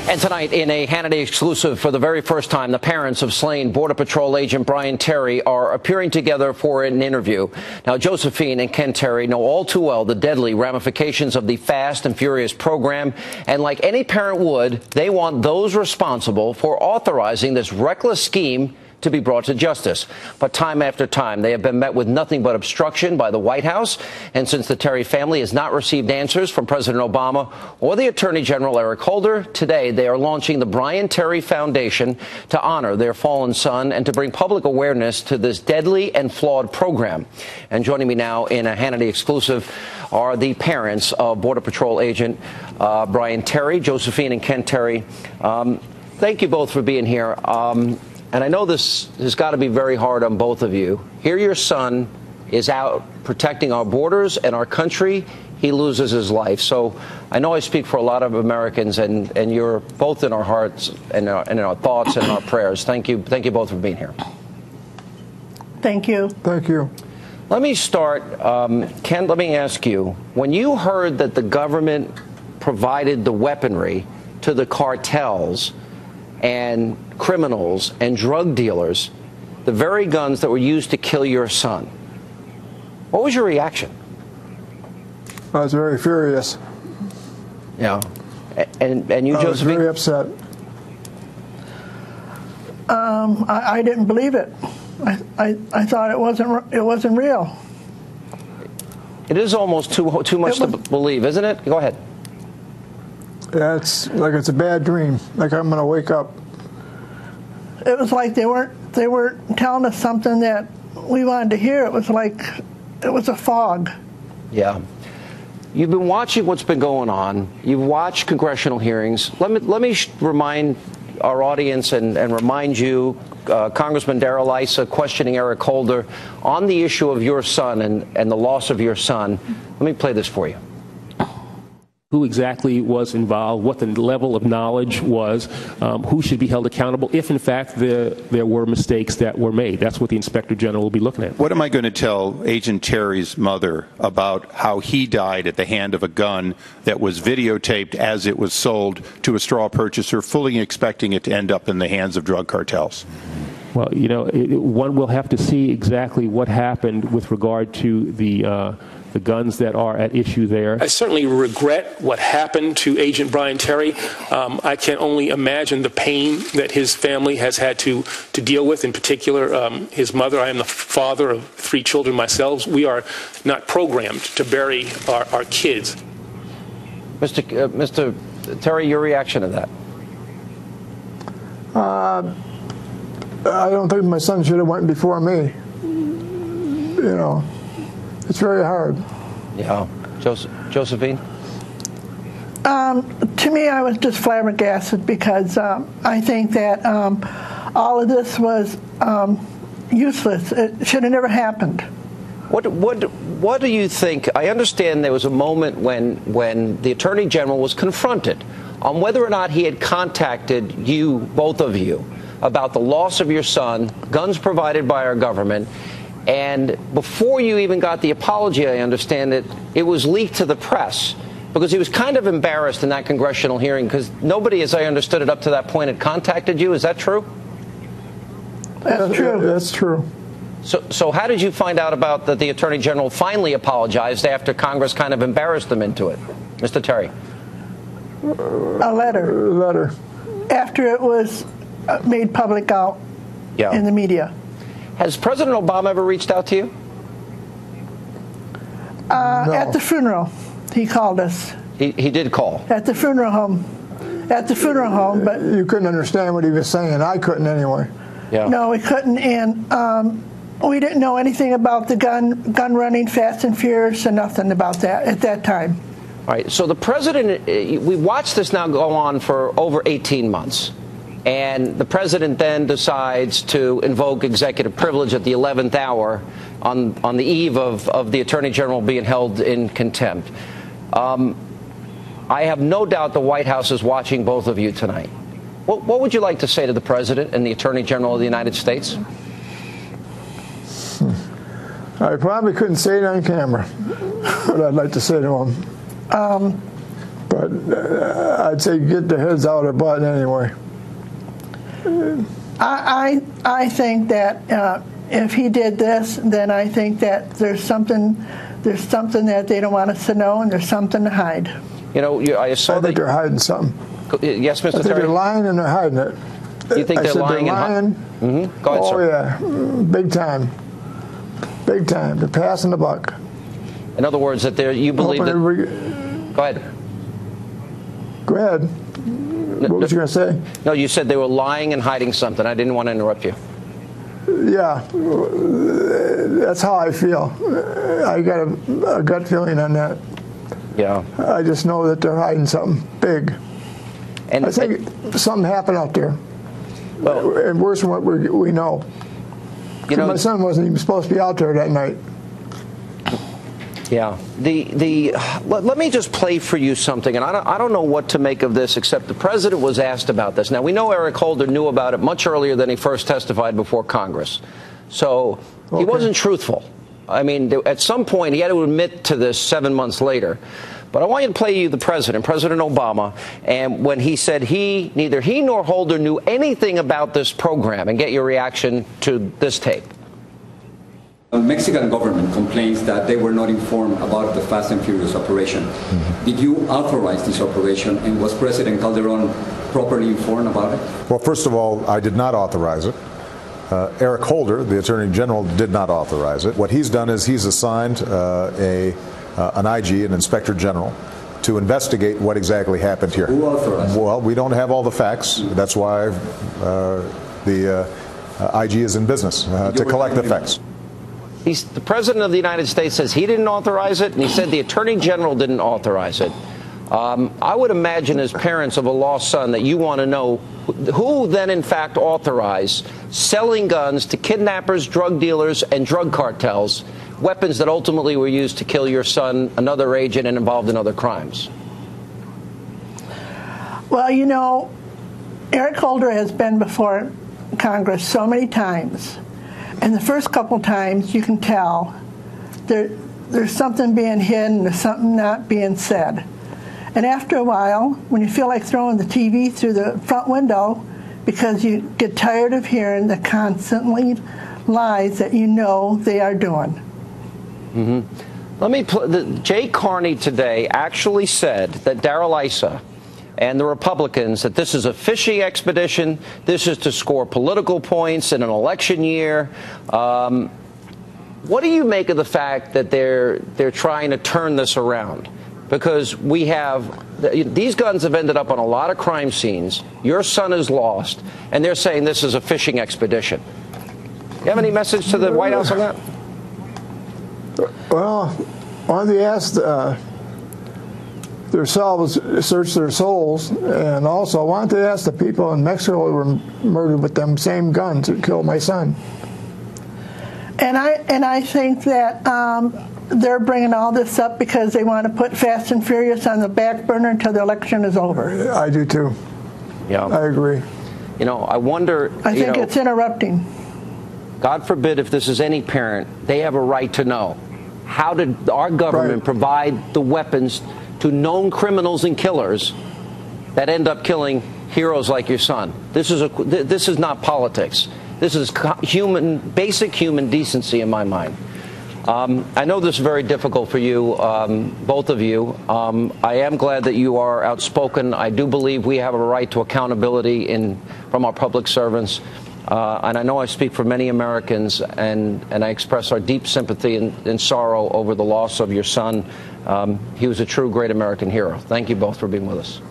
And tonight, in a Hannity exclusive, for the very first time, the parents of slain Border Patrol agent Brian Terry are appearing together for an interview. Now, Josephine and Ken Terry know all too well the deadly ramifications of the Fast and Furious program. And like any parent would, they want those responsible for authorizing this reckless scheme to be brought to justice. But time after time, they have been met with nothing but obstruction by the White House. And since the Terry family has not received answers from President Obama or the Attorney General Eric Holder, today they are launching the Brian Terry Foundation to honor their fallen son and to bring public awareness to this deadly and flawed program. And joining me now in a Hannity exclusive are the parents of Border Patrol agent Brian Terry, Josephine and Ken Terry. Thank you both for being here. And I know this has got to be very hard on both of you. Here your son is out protecting our borders and our country. He loses his life. So I know I speak for a lot of Americans, and you're both in our hearts and in our thoughts and our prayers. Thank you. Thank you both for being here. Thank you. Thank you. Let me start. Ken, let me ask you, when you heard that the government provided the weaponry to the cartels and criminals and drug dealers, the very guns that were used to kill your son, what was your reaction? I was very furious. Yeah. And you, Josephine? I was very upset. I didn't believe it. I thought it wasn't real. It is almost too much to believe, isn't it? Go ahead. Yeah, it's like it's a bad dream. Like I'm going to wake up. It was like they weren't telling us something that we wanted to hear. It was like it was a fog. Yeah. You've been watching what's been going on. You've watched congressional hearings. Let me remind our audience and remind you, Congressman Darrell Issa questioning Eric Holder on the issue of your son and the loss of your son. Let me play this for you. Who exactly was involved, what the level of knowledge was, who should be held accountable if, in fact, there were mistakes that were made. That's what the Inspector General will be looking at. What am I going to tell Agent Terry's mother about how he died at the hand of a gun that was videotaped as it was sold to a straw purchaser, fully expecting it to end up in the hands of drug cartels? Well, you know, one will have to see exactly what happened with regard to the guns that are at issue there. I certainly regret what happened to Agent Brian Terry. I can only imagine the pain that his family has had to deal with, in particular his mother. I am the father of 3 children myself. We are not programmed to bury our kids. Mr. Terry, your reaction to that? I don't think my son should have went before me. You know, it's very hard. Yeah. Josephine? To me, I was just flabbergasted because I think that all of this was useless. It should have never happened. What do you think? I understand there was a moment when the Attorney General was confronted on whether or not he had contacted you, both of you, about the loss of your son, guns provided by our government. And before you even got the apology, I understand it was leaked to the press because he was kind of embarrassed in that congressional hearing because nobody, as I understood it up to that point, had contacted you. Is that true? That's true. That's true. So how did you find out about that the Attorney General finally apologized after Congress kind of embarrassed them into it? Mr. Terry? A letter. A letter. After it was made public out in the media. Has President Obama ever reached out to you? No. At the funeral, he called us. He did call. At the funeral home. At the funeral home, but you couldn't understand what he was saying. I couldn't anyway. Yeah. No, we couldn't, and we didn't know anything about the gun running Fast and Furious and nothing about that at that time. All right. So the president, we watched this now go on for over 18 months. And the president then decides to invoke executive privilege at the 11th hour on the eve of the Attorney General being held in contempt. I have no doubt the White House is watching both of you tonight. What would you like to say to the president and the Attorney General of the United States? I probably couldn't say it on camera, but I'd like to say to him, But I'd say get their heads out of their butt anyway. I think that if he did this, then I think that there's something that they don't want us to know, and there's something to hide. You know, I think they're hiding something. Yes, Mr. I think Terry? they're lying and they're hiding it. You think they're lying and hiding? Mm-hmm. Go ahead, sir. Oh, yeah. Big time. Big time. They're passing the buck. In other words, that you believe that... Go ahead. Go ahead. What was you going to say? No, you said they were lying and hiding something. I didn't want to interrupt you. Yeah. That's how I feel. I got a gut feeling on that. Yeah. I just know that they're hiding something big. And I think something happened out there. Well, and worse than what we know. You know, my son wasn't even supposed to be out there that night. Yeah. Let me just play for you something, and I don't know what to make of this, except the president was asked about this. Now, we know Eric Holder knew about it much earlier than he first testified before Congress. So he wasn't truthful. I mean, at some point, he had to admit to this 7 months later. But I want you to play you the president, President Obama, and when he said neither he nor Holder knew anything about this program, and get your reaction to this tape. The Mexican government complains that they were not informed about the Fast and Furious operation. Mm-hmm. Did you authorize this operation, and was President Calderon properly informed about it? Well, first of all, I did not authorize it. Eric Holder, the Attorney General, did not authorize it. What he's done is he's assigned an IG, an Inspector General, to investigate what exactly happened here. Who authorized it? Well, we don't have all the facts. That's why the IG is in business, to collect the facts. The President of the United States says he didn't authorize it, and he said the Attorney General didn't authorize it. I would imagine, as parents of a lost son, that you want to know who then, in fact, authorized selling guns to kidnappers, drug dealers, and drug cartels, weapons that ultimately were used to kill your son, another agent, and involved in other crimes. Well, you know, Eric Holder has been before Congress so many times. And the first couple times, you can tell there's something being hidden, there's something not being said. And after a while, when you feel like throwing the TV through the front window because you get tired of hearing the constantly lies that you know they are doing. Mm-hmm. Jay Carney today actually said that Darrell Issa and the Republicans, that this is a fishing expedition, this is to score political points in an election year. What do you make of the fact that they're trying to turn this around? Because these guns have ended up on a lot of crime scenes. Your son is lost, and they're saying this is a fishing expedition. You have any message to the White House on that? Well, why don't they ask themselves, search their souls, and also why don't they ask the people in Mexico who were murdered with them same guns that killed my son? And I think that they're bringing all this up because they want to put Fast and Furious on the back burner until the election is over. I do too. Yeah, I agree. You know, I wonder. I think it's interrupting. God forbid if this is any parent, they have a right to know. How did our government provide the weapons to known criminals and killers that end up killing heroes like your son? This is not politics. This is basic human decency in my mind. I know this is very difficult for you, both of you. I am glad that you are outspoken. I do believe we have a right to accountability from our public servants. And I know I speak for many Americans, and I express our deep sympathy and sorrow over the loss of your son. He was a true great American hero. Thank you both for being with us.